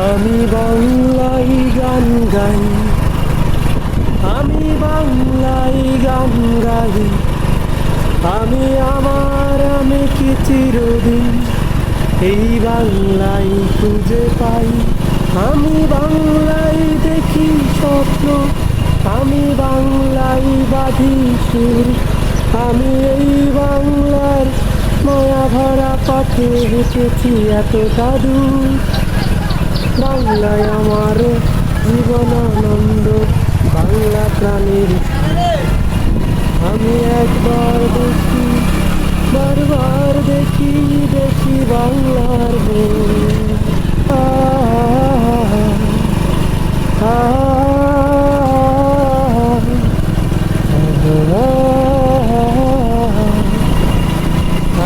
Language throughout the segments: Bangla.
আমি বাংলায় গান গাই, আমি বাংলায় গান গাই, আমি আমার আমি কি চিরদিন এই বাংলায় খুঁজে পাই। আমি বাংলায় দেখি স্বপ্ন, আমি বাংলায় বাঁধি সুর, আমি এই বাংলার মায়া ভরা পথে হেঁটেছি এতটা দূর। বাংলায় আমার জীবনানন্দ, বাংলা প্রাণীর আমি একবার দেখি, বারবার দেখি, দেখি বাংলার বই।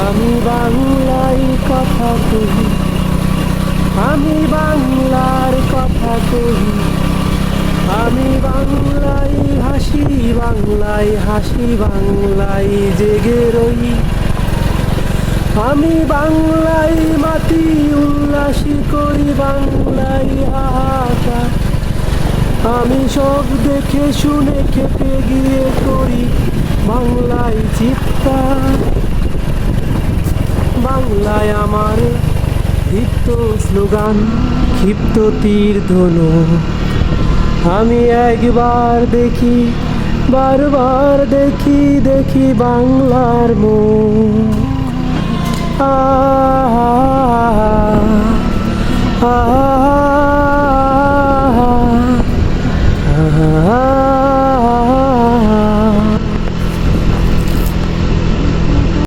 আমি বাংলায় কথা কই, আমি বাংলার কথা কই, আমি বাংলায় হাসি, বাংলায় হাসি, বাংলায় জেগে রই। আমি বাংলায় মাটি উল্লাসী করি, বাংলায় হাহাকার, আমি সব দেখে শুনে খেপে গিয়ে করি বাংলায় চিৎকার। বাংলায় আমার দীপ্ত স্লোগান, ক্ষিপ্ত তীর ধনুক, আমি একবার দেখি, বারবার দেখি, দেখি বাংলার মুখ।